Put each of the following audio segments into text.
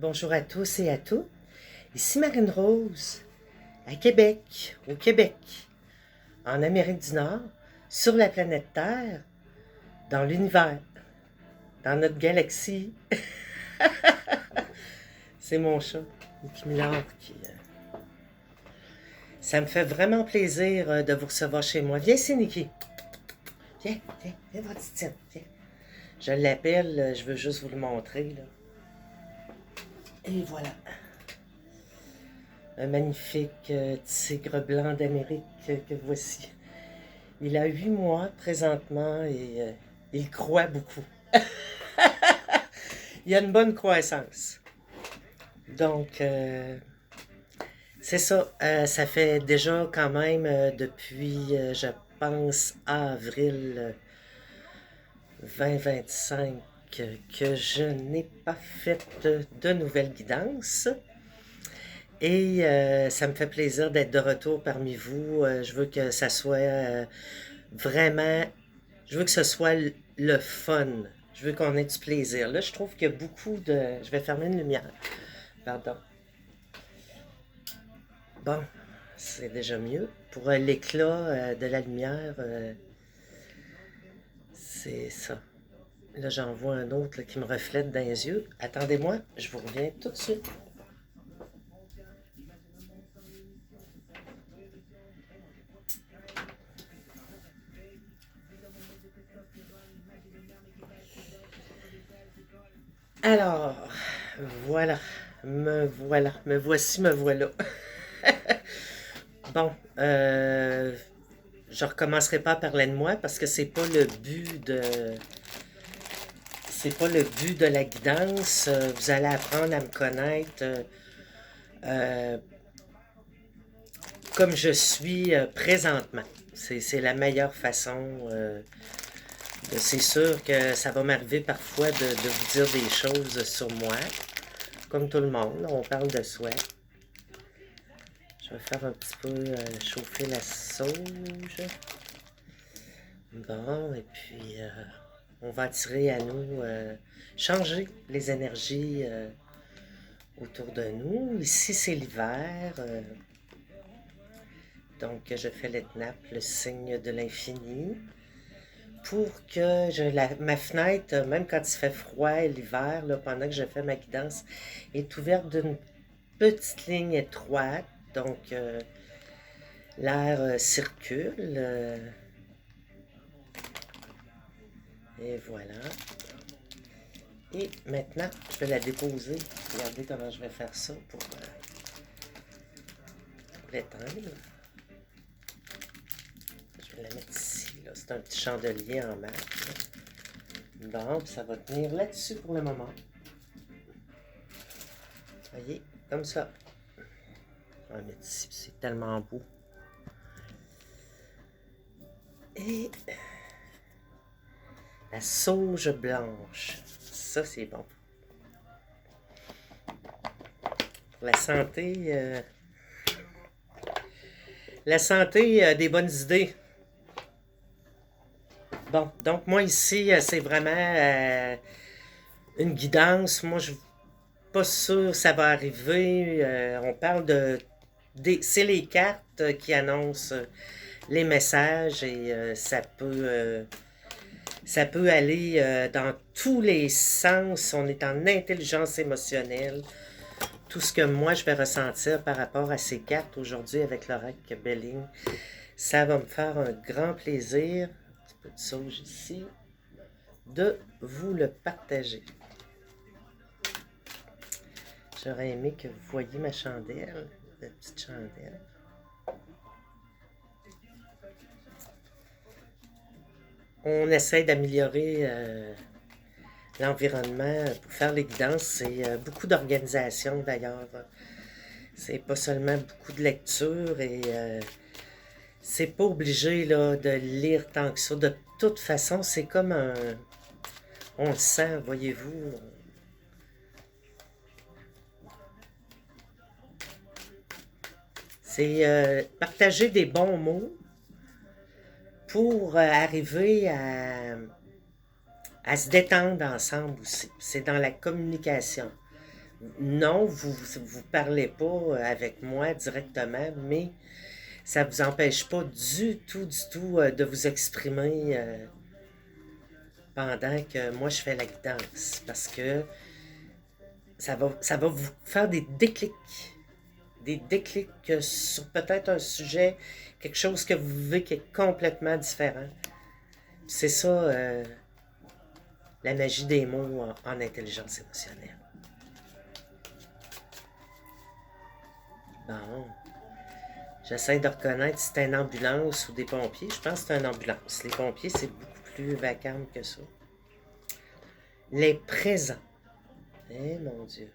Bonjour à tous et à toutes. Ici Marine Rose, à Québec, au Québec, en Amérique du Nord, sur la planète Terre, dans l'univers, dans notre galaxie. C'est mon chat, Nicky Millard, qui... Ça me fait vraiment plaisir de vous recevoir chez moi. Viens ici, Nicky. Viens, viens, viens voir Titiane, viens. Je l'appelle, je veux juste vous le montrer, là. Et voilà. Un magnifique tigre blanc d'Amérique que voici. Il a 8 mois présentement et il croît beaucoup. Il a une bonne croissance. Donc, c'est ça. Ça fait déjà quand même depuis, je pense, avril 2025 que je n'ai pas fait de nouvelles guidances. Et ça me fait plaisir d'être de retour parmi vous. Je veux que ça soit vraiment... Je veux que ce soit le fun. Je veux qu'on ait du plaisir. Là, je trouve qu'il y a beaucoup de... Je vais fermer une lumière. Pardon. Bon, c'est déjà mieux. Pour l'éclat de la lumière, c'est ça. Là, j'en vois un autre là, qui me reflète dans les yeux. Attendez-moi, je vous reviens tout de suite. Alors, voilà. Me voici, me voilà. Bon, je recommencerai pas à parler de moi parce que c'est pas le but de la guidance. Vous allez apprendre à me connaître euh, comme je suis présentement. C'est la meilleure façon. C'est sûr que ça va m'arriver parfois de vous dire des choses sur moi. Comme tout le monde, on parle de soi. Je vais faire un petit peu chauffer la sauge. Bon, et puis on va attirer à nous, changer les énergies autour de nous. Ici, c'est l'hiver. Donc, je fais l'Etnap, le signe de l'infini, pour que ma fenêtre, même quand il fait froid l'hiver, pendant que je fais ma guidance, est ouverte d'une petite ligne étroite. Donc, l'air circule. Et voilà. Et maintenant, je vais la déposer. Regardez comment je vais faire ça pour l'éteindre. Je vais la mettre ici. C'est un petit chandelier en marbre. Bon, puis ça va tenir là-dessus pour le moment. Voyez, comme ça. Je vais la mettre ici, c'est tellement beau. Et la sauge blanche. Ça, c'est bon. Pour la santé, des bonnes idées. Bon, donc moi ici, c'est vraiment une guidance. Moi, je ne suis pas sûr que ça va arriver. On parle c'est les cartes qui annoncent les messages et ça peut aller dans tous les sens. On est en intelligence émotionnelle. Tout ce que moi je vais ressentir par rapport à ces cartes aujourd'hui avec l'oracle Belling, ça va me faire un grand plaisir, un petit peu de sauge ici, de vous le partager. J'aurais aimé que vous voyiez ma chandelle, la petite chandelle. On essaie d'améliorer l'environnement pour faire les guidances. C'est beaucoup d'organisation d'ailleurs. C'est pas seulement beaucoup de lecture et c'est pas obligé là, de lire tant que ça. De toute façon, c'est comme un... On le sent, voyez-vous. C'est partager des bons mots pour arriver à se détendre ensemble aussi. C'est dans la communication. Non, vous parlez pas avec moi directement, mais ça vous empêche pas du tout de vous exprimer pendant que moi je fais la guidance. Parce que ça va vous faire des déclics. Des déclics sur peut-être un sujet, quelque chose que vous vivez qui est complètement différent. C'est ça, la magie des mots en intelligence émotionnelle. Bon, j'essaie de reconnaître si c'est une ambulance ou des pompiers. Je pense que c'est une ambulance. Les pompiers, c'est beaucoup plus vacarme que ça. Les présents. Eh mon Dieu.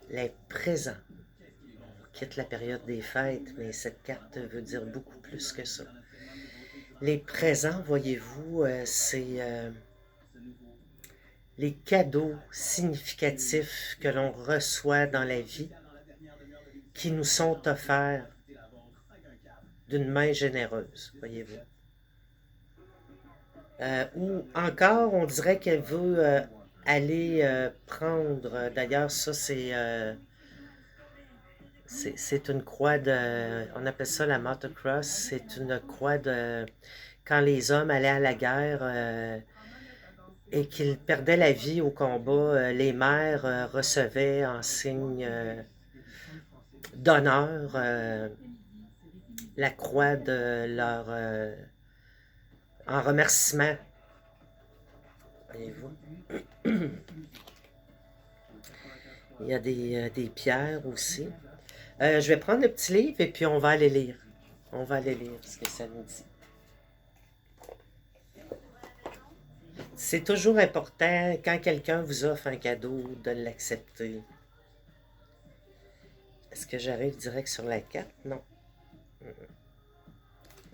Les présents. On quitte la période des fêtes, mais cette carte veut dire beaucoup plus que ça. Les présents, voyez-vous, c'est les cadeaux significatifs que l'on reçoit dans la vie qui nous sont offerts d'une main généreuse, voyez-vous. Ou encore, on dirait qu'elle veut aller prendre, d'ailleurs, ça c'est une croix de, on appelle ça la Martyr Cross, c'est une croix de, quand les hommes allaient à la guerre et qu'ils perdaient la vie au combat, les mères recevaient en signe d'honneur la croix de leur, en remerciement, voyez-vous. Il y a des pierres aussi. Je vais prendre le petit livre et puis on va aller lire. On va aller lire ce que ça nous dit. C'est toujours important, quand quelqu'un vous offre un cadeau, de l'accepter. Est-ce que j'arrive direct sur la carte? Non.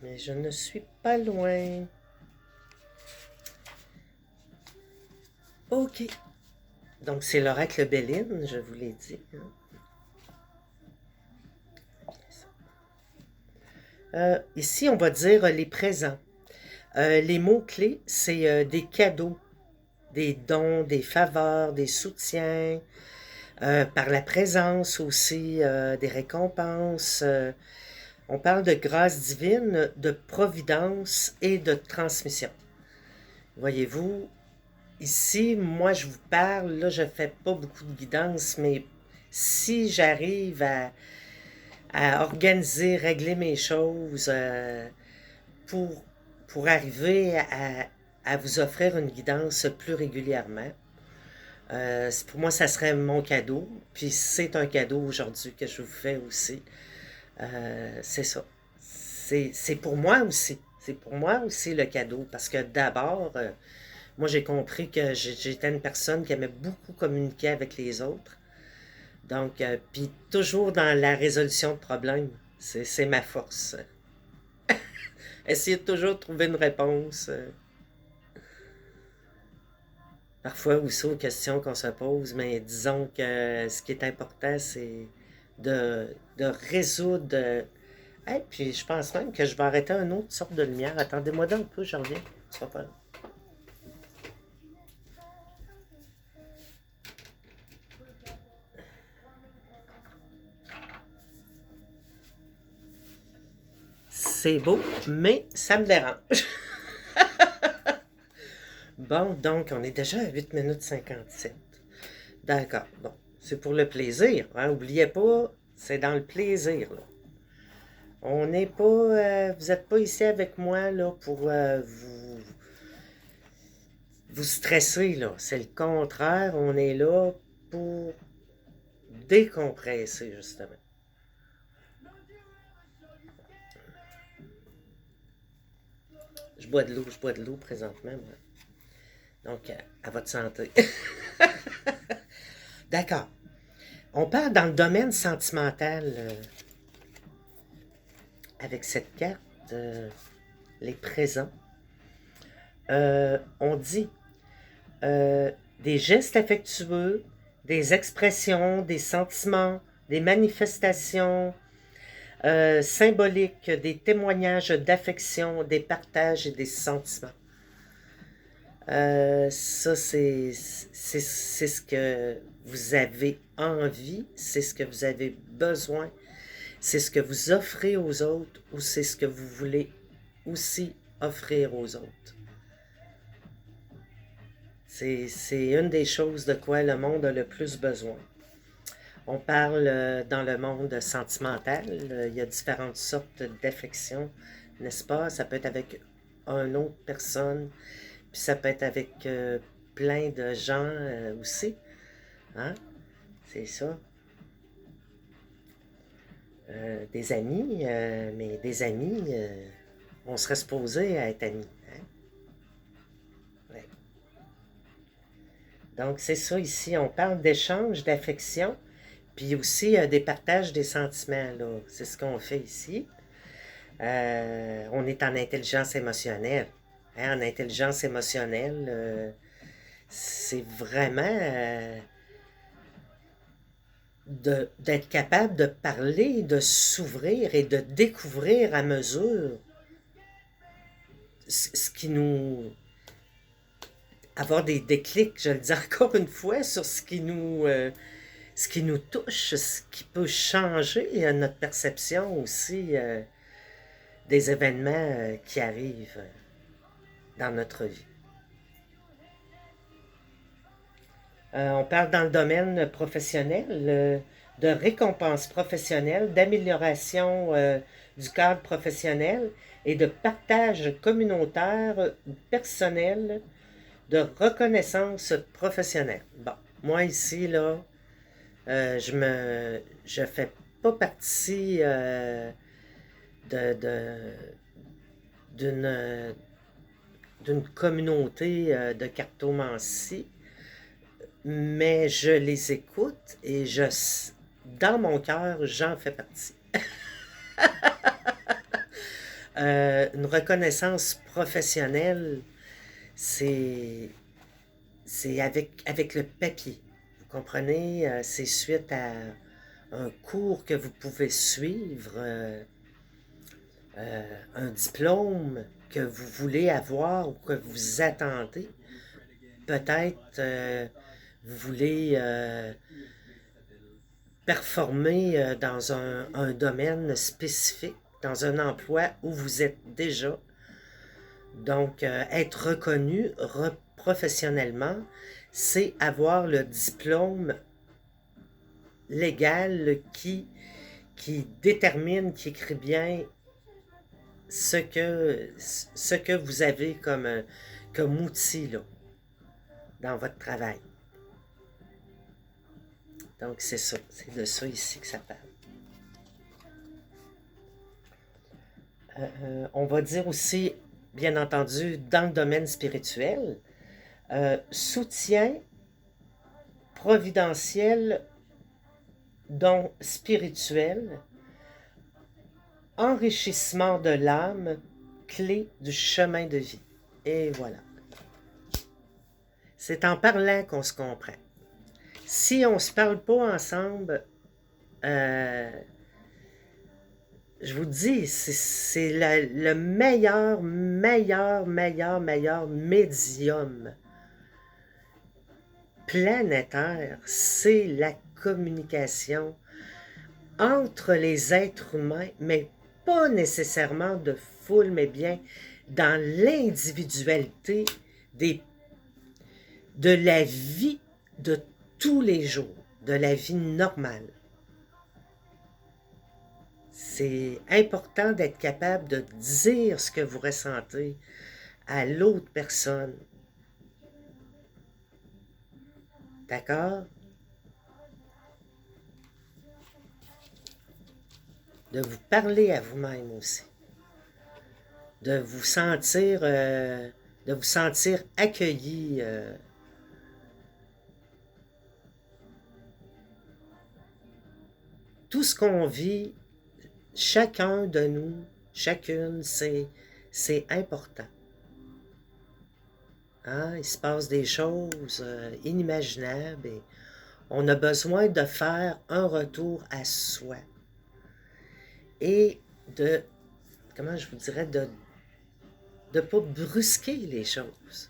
Mais je ne suis pas loin. OK. Donc, c'est l'oracle Béline, je vous l'ai dit. Ici, on va dire les présents. Les mots-clés, c'est des cadeaux, des dons, des faveurs, des soutiens, par la présence aussi, des récompenses. On parle de grâce divine, de providence et de transmission. Voyez-vous, ici, moi je vous parle, là je fais pas beaucoup de guidance, mais si j'arrive à organiser, régler mes choses pour, pour arriver à vous offrir une guidance plus régulièrement, pour moi ça serait mon cadeau, puis c'est un cadeau aujourd'hui que je vous fais aussi. C'est ça. C'est pour moi aussi. C'est pour moi aussi le cadeau, parce que d'abord, moi j'ai compris que j'étais une personne qui aimait beaucoup communiquer avec les autres. Donc, puis toujours dans la résolution de problèmes. C'est ma force. Essayer de toujours trouver une réponse. Parfois aussi aux questions qu'on se pose, mais disons que ce qui est important, c'est de résoudre. Et puis je pense même que je vais arrêter une autre sorte de lumière. Attendez-moi donc un peu, je reviens. Tu vas pas. C'est beau, mais ça me dérange. Bon, donc on est déjà à 8 minutes 57. D'accord, bon. C'est pour le plaisir, hein? Oubliez pas, c'est dans le plaisir, là. On n'est pas, vous n'êtes pas ici avec moi, là, pour vous stresser, là. C'est le contraire, on est là pour décompresser, justement. Je bois de l'eau présentement, moi. Donc, à votre santé. D'accord. On part dans le domaine sentimental avec cette carte, les présents. On dit des gestes affectueux, des expressions, des sentiments, des manifestations symboliques, des témoignages d'affection, des partages et des sentiments. Ça, c'est ce que vous avez envie, c'est ce que vous avez besoin, c'est ce que vous offrez aux autres ou c'est ce que vous voulez aussi offrir aux autres. C'est une des choses de quoi le monde a le plus besoin. On parle dans le monde sentimental, il y a différentes sortes d'affections, n'est-ce pas? Ça peut être avec une autre personne, puis ça peut être avec plein de gens aussi. Hein? C'est ça. Des amis, mais des amis, on serait supposé être amis. Hein? Ouais. Donc c'est ça ici, on parle d'échange, d'affection, puis aussi des partages des sentiments, là. C'est ce qu'on fait ici. On est en intelligence émotionnelle. Hein? En intelligence émotionnelle, c'est vraiment d'être capable de parler, de s'ouvrir et de découvrir à mesure ce qui nous... avoir des déclics, je le dis encore une fois, sur ce qui nous touche, ce qui peut changer notre perception aussi des événements qui arrivent dans notre vie. On parle dans le domaine professionnel de récompense professionnelle, d'amélioration du cadre professionnel et de partage communautaire ou personnel de reconnaissance professionnelle. Bon, moi ici, là, je fais pas partie de, de- d'une, d'une communauté de cartomancie, mais je les écoute et dans mon cœur, j'en fais partie. Une reconnaissance professionnelle, c'est, c'est avec le papier. Vous comprenez? C'est suite à un cours que vous pouvez suivre, un diplôme que vous voulez avoir ou que vous attendez. Peut-être vous voulez performer dans un domaine spécifique, dans un emploi où vous êtes déjà. Donc, être reconnu professionnellement, c'est avoir le diplôme légal qui détermine, qui écrit bien ce que vous avez comme outil là, dans votre travail. Donc, c'est ça. C'est de ça ici que ça parle. On va dire aussi, bien entendu, dans le domaine spirituel, soutien providentiel, don spirituel, enrichissement de l'âme, clé du chemin de vie. Et voilà. C'est en parlant qu'on se comprend. Si on ne se parle pas ensemble, je vous dis, c'est le meilleur médium planétaire, c'est la communication entre les êtres humains, mais pas nécessairement de foule, mais bien dans l'individualité de la vie de tous les jours, de la vie normale. C'est important d'être capable de dire ce que vous ressentez à l'autre personne. D'accord? De vous parler à vous-même aussi. De vous sentir accueilli. Tout ce qu'on vit, chacun de nous, chacune, c'est important. Hein? Il se passe des choses inimaginables et on a besoin de faire un retour à soi. Et comment je vous dirais, de ne pas brusquer les choses.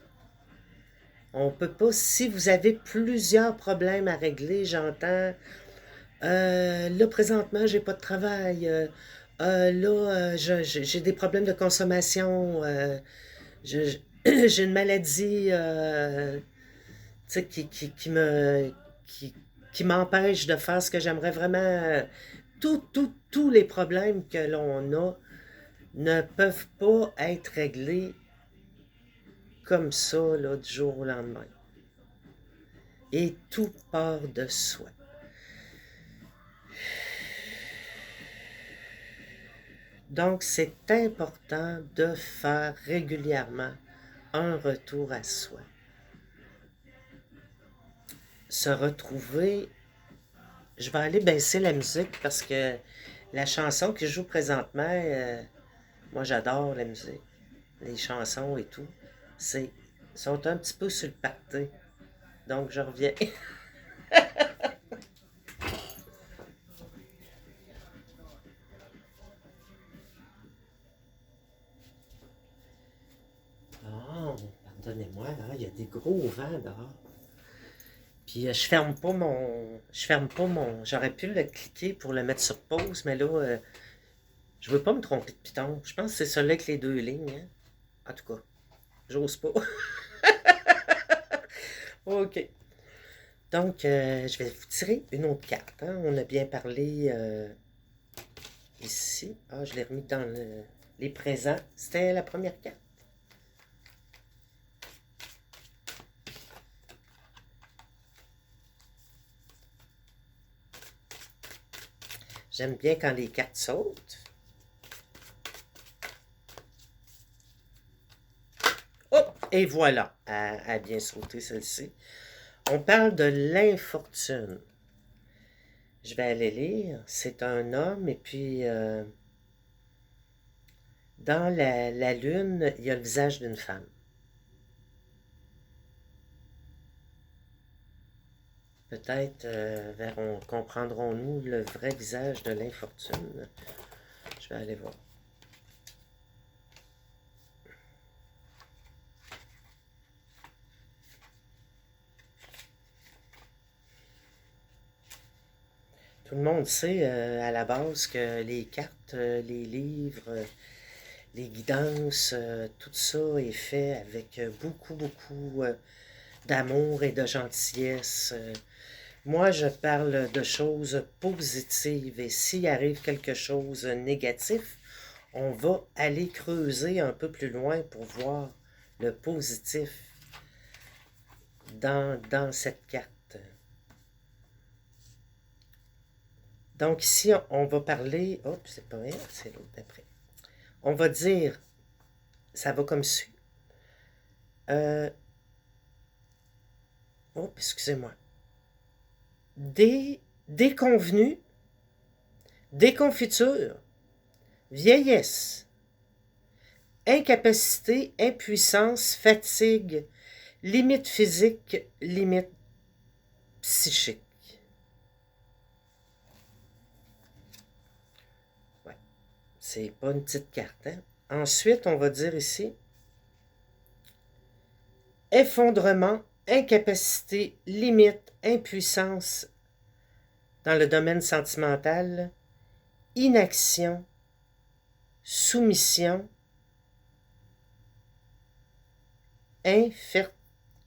On peut pas, si vous avez plusieurs problèmes à régler, j'entends, là présentement j'ai pas de travail, là j'ai des problèmes de consommation, je- j'ai une maladie tu sais, qui, qui m'empêche de faire ce que j'aimerais vraiment. Tous les problèmes que l'on a ne peuvent pas être réglés comme ça, là, du jour au lendemain. Et tout part de soi. Donc, c'est important de faire régulièrement un retour à soi. Se retrouver. Je vais aller baisser la musique parce que la chanson que je joue présentement, moi j'adore la musique, les chansons et tout. C'est sont un petit peu sur le party. Donc je reviens. Oh, pardonnez-moi, là, il y a des gros vents dehors. Puis je ferme pas mon, j'aurais pu le cliquer pour le mettre sur pause, mais là, je veux pas me tromper de piton. Je pense que c'est celui avec les deux lignes, hein. En tout cas, j'ose pas. Ok. Donc, je vais vous tirer une autre carte, hein. On a bien parlé ici. Ah, je l'ai remis dans les présents. C'était la première carte. J'aime bien quand les cartes sautent. Oh! Et voilà, elle a bien sauté celle-ci. On parle de l'infortune. Je vais aller lire. C'est un homme et puis dans la lune, il y a le visage d'une femme. Peut-être comprendrons-nous le vrai visage de l'infortune. Je vais aller voir. Tout le monde sait à la base que les cartes, les livres, les guidances, tout ça est fait avec beaucoup d'amour et de gentillesse. Moi, je parle de choses positives et s'il arrive quelque chose de négatif, on va aller creuser un peu plus loin pour voir le positif dans cette carte. Donc ici, on va parler... Oh, c'est pas elle, c'est l'autre d'après. On va dire, ça va comme suit. Oh, excusez-moi. Déconvenus, déconfiture, vieillesse, incapacité, impuissance, fatigue, limite physique, limite psychique. Ouais, c'est pas une petite carte, hein? Ensuite, on va dire ici effondrement, incapacité, limite, impuissance dans le domaine sentimental, inaction, soumission,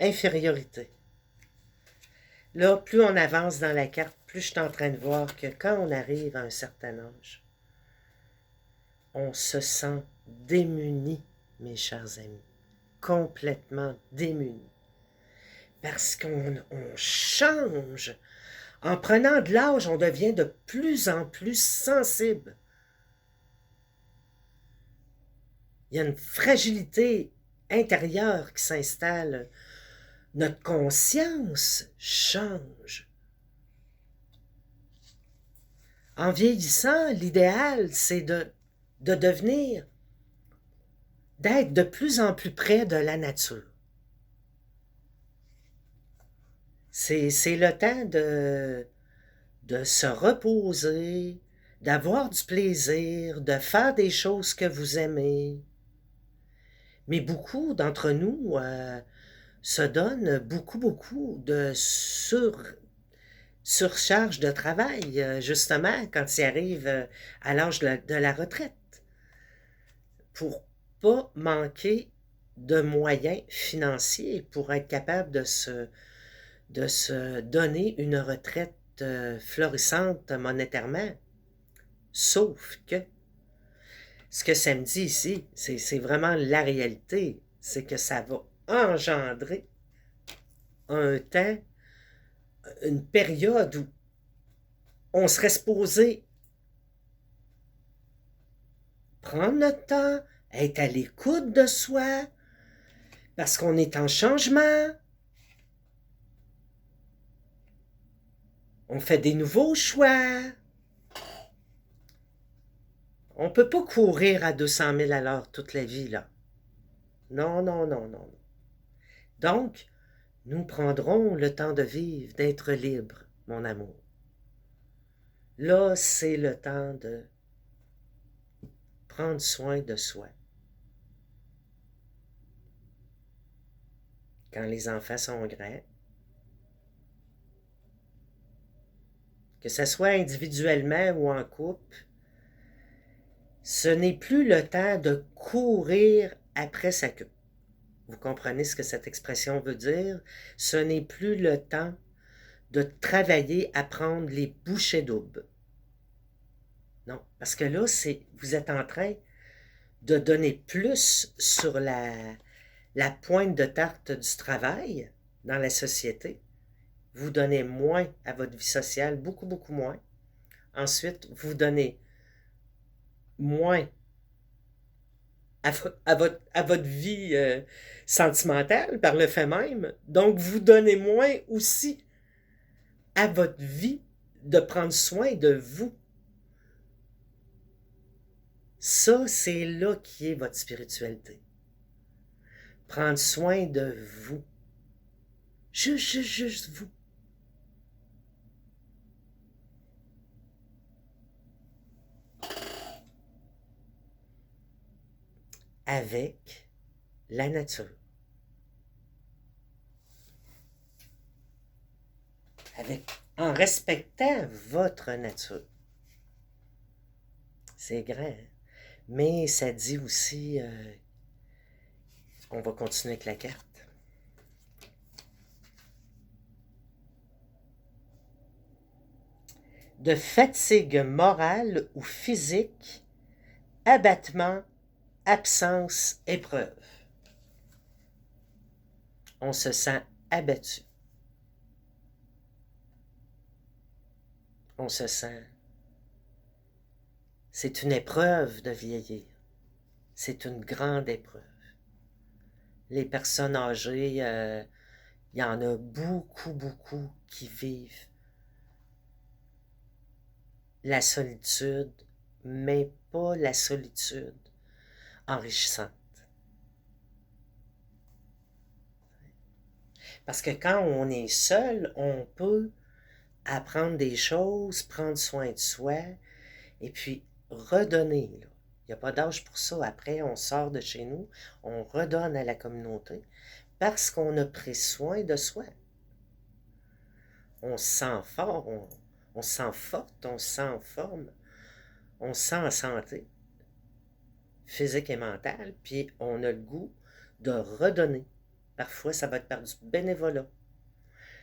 infériorité. Là, plus on avance dans la carte, plus je suis en train de voir que quand on arrive à un certain âge, on se sent démuni, mes chers amis, complètement démuni. Parce qu'on change. En prenant de l'âge, on devient de plus en plus sensible. Il y a une fragilité intérieure qui s'installe. Notre conscience change. En vieillissant, l'idéal, c'est de devenir, d'être de plus en plus près de la nature. C'est le temps de se reposer, d'avoir du plaisir, de faire des choses que vous aimez. Mais beaucoup d'entre nous se donne beaucoup, beaucoup de surcharge de travail, justement, quand il arrive à l'âge de la retraite, pour pas manquer de moyens financiers pour être capable de se donner une retraite florissante monétairement. Sauf que ce que ça me dit ici, c'est vraiment la réalité, c'est que ça va engendrer un temps, une période où on serait supposé prendre notre temps, être à l'écoute de soi, parce qu'on est en changement. On fait des nouveaux choix. On ne peut pas courir à 200 000 à l'heure toute la vie, là. Non, non, non, non. Donc, nous prendrons le temps de vivre, d'être libre, mon amour. Là, c'est le temps de prendre soin de soi. Quand les enfants sont grands, que ce soit individuellement ou en couple, ce n'est plus le temps de courir après sa queue. Vous comprenez ce que cette expression veut dire? Ce n'est plus le temps de travailler à prendre les bouchées doubles. Non, parce que là, vous êtes en train de donner plus sur la pointe de tarte du travail dans la société. Vous donnez moins à votre vie sociale, beaucoup, beaucoup moins. Ensuite, vous donnez moins à votre vie sentimentale par le fait même. Donc, vous donnez moins aussi à votre vie de prendre soin de vous. Ça, c'est là qui est votre spiritualité. Prendre soin de vous. Juste vous. Avec la nature. En respectant votre nature. C'est grand, hein? Mais ça dit aussi, on va continuer avec la carte. De fatigue morale ou physique, abattement, absence, épreuve. On se sent abattu. On se sent... C'est une épreuve de vieillir. C'est une grande épreuve. Les personnes âgées, il y en a beaucoup, beaucoup qui vivent la solitude, mais pas la solitude enrichissante. Parce que quand on est seul, on peut apprendre des choses, prendre soin de soi, et puis redonner. Là. Il n'y a pas d'âge pour ça. Après, on sort de chez nous, on redonne à la communauté parce qu'on a pris soin de soi. On se sent fort, on se sent forte, on se sent en forme, on se sent en santé physique et mentale, puis on a le goût de redonner. Parfois, ça va être par du bénévolat.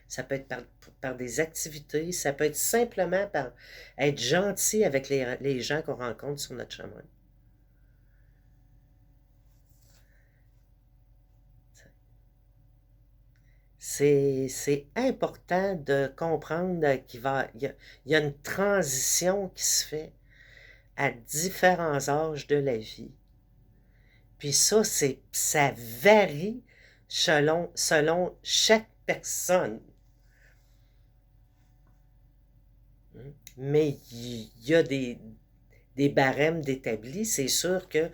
Ça peut être par des activités, ça peut être simplement par être gentil avec les gens qu'on rencontre sur notre chemin. C'est important de comprendre qu'il y a une transition qui se fait à différents âges de la vie. Puis ça varie selon chaque personne. Mais il y a des barèmes d'établis. C'est sûr que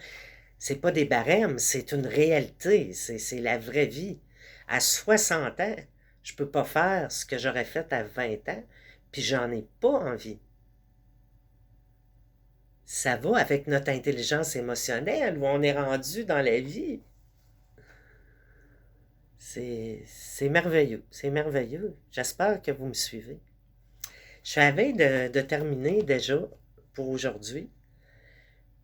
c'est pas des barèmes, c'est une réalité. C'est la vraie vie. À 60 ans, je peux pas faire ce que j'aurais fait à 20 ans, puis j'en ai pas envie. Ça va avec notre intelligence émotionnelle, où on est rendu dans la vie. C'est merveilleux, c'est merveilleux. J'espère que vous me suivez. Je suis à la veille de terminer déjà pour aujourd'hui.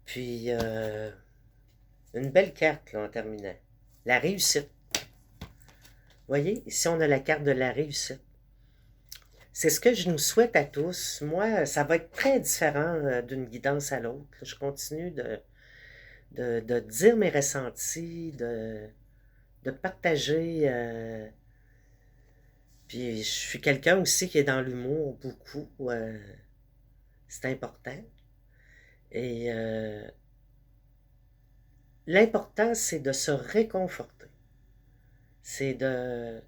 Puis, une belle carte là, en terminant. La réussite. Vous voyez, ici on a la carte de la réussite. C'est ce que je nous souhaite à tous. Moi, ça va être très différent d'une guidance à l'autre. Je continue de dire mes ressentis, de partager. Puis je suis quelqu'un aussi qui est dans l'humour beaucoup. C'est important. Et l'important, c'est de se réconforter. C'est de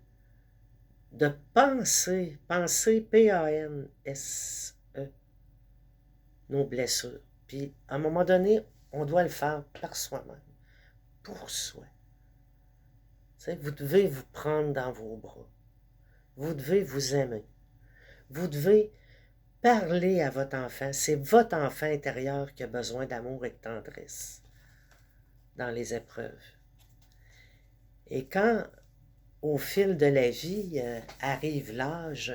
penser, P-A-N-S-E, nos blessures. Puis, à un moment donné, on doit le faire par soi-même, pour soi. T'sais, vous devez vous prendre dans vos bras. Vous devez vous aimer. Vous devez parler à votre enfant. C'est votre enfant intérieur qui a besoin d'amour et de tendresse dans les épreuves. Et quand, au fil de la vie, arrive l'âge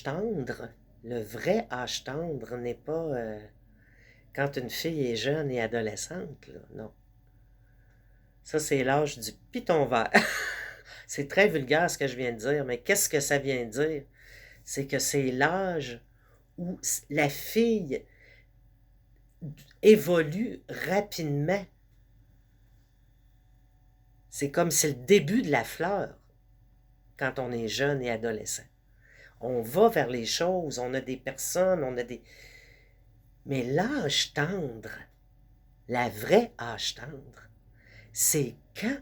tendre, le vrai âge tendre n'est pas quand une fille est jeune et adolescente, là, non. Ça, c'est l'âge du piton vert. C'est très vulgaire ce que je viens de dire, mais qu'est-ce que ça vient de dire? C'est que c'est l'âge où la fille évolue rapidement. C'est comme c'est le début de la fleur quand on est jeune et adolescent. On va vers les choses, on a des personnes, on a des... Mais l'âge tendre, la vraie âge tendre, c'est quand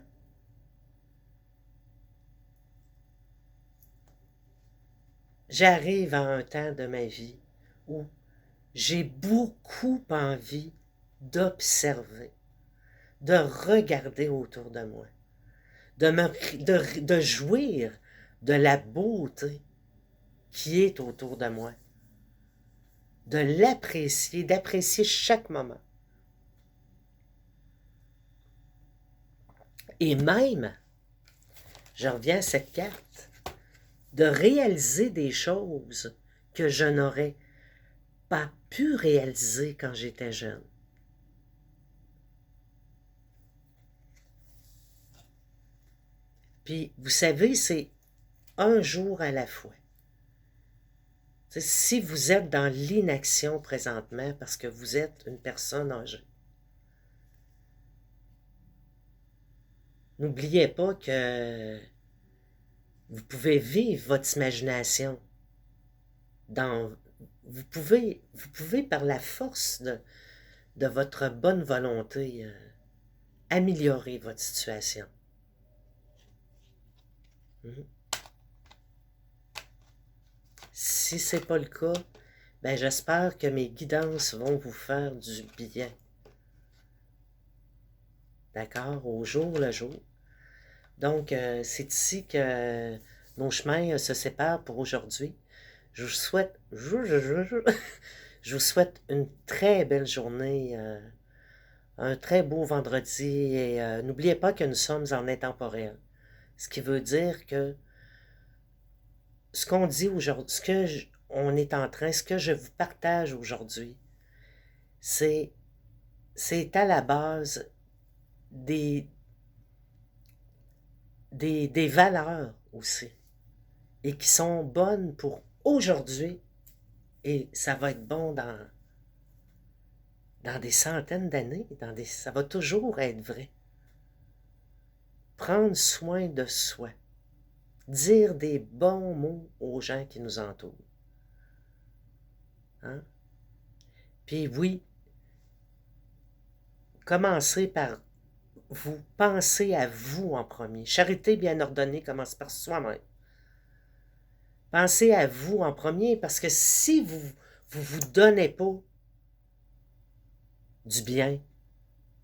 j'arrive à un temps de ma vie où j'ai beaucoup envie d'observer, de regarder autour de moi, de jouir de la beauté qui est autour de moi, de l'apprécier, d'apprécier chaque moment. Et même, je reviens à cette carte, de réaliser des choses que je n'aurais pas pu réaliser quand j'étais jeune. Puis, vous savez, c'est un jour à la fois. Si vous êtes dans l'inaction présentement parce que vous êtes une personne âgée, n'oubliez pas que vous pouvez vivre votre imagination. Vous pouvez par la force de votre bonne volonté améliorer votre situation. Si ce n'est pas le cas, ben j'espère que mes guidances vont vous faire du bien. D'accord? Au jour le jour. Donc, c'est ici que nos chemins se séparent pour aujourd'hui. Je vous souhaite, je vous souhaite une très belle journée, un très beau vendredi et n'oubliez pas que nous sommes en intemporel. Ce qui veut dire que ce qu'on dit aujourd'hui, on est en train, ce que je vous partage aujourd'hui, c'est à la base des valeurs aussi et qui sont bonnes pour aujourd'hui et ça va être bon dans des centaines d'années, ça va toujours être vrai. Prendre soin de soi, dire des bons mots aux gens qui nous entourent. Hein? Puis oui, commencez par vous penser à vous en premier. Charité bien ordonnée commence par soi-même. Pensez à vous en premier parce que si vous donnez pas du bien,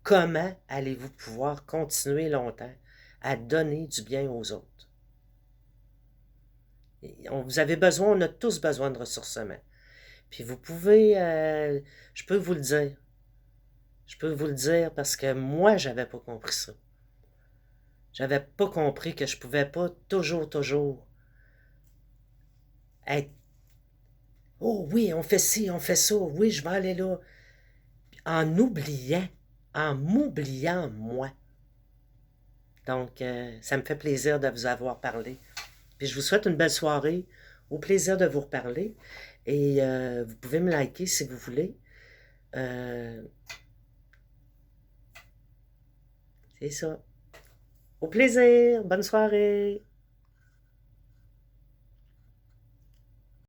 comment allez-vous pouvoir continuer longtemps à donner du bien aux autres? Vous avez besoin, on a tous besoin de ressourcement. Puis vous pouvez, je peux vous le dire. Je peux vous le dire parce que moi, j'avais pas compris ça. J'avais pas compris que je pouvais pas toujours être oh oui, on fait ci, on fait ça, oui, je vais aller là. En oubliant, en m'oubliant moi. Donc, ça me fait plaisir de vous avoir parlé. Puis je vous souhaite une belle soirée. Au plaisir de vous reparler. Et vous pouvez me liker si vous voulez. Euh, c'est ça. Au plaisir. Bonne soirée.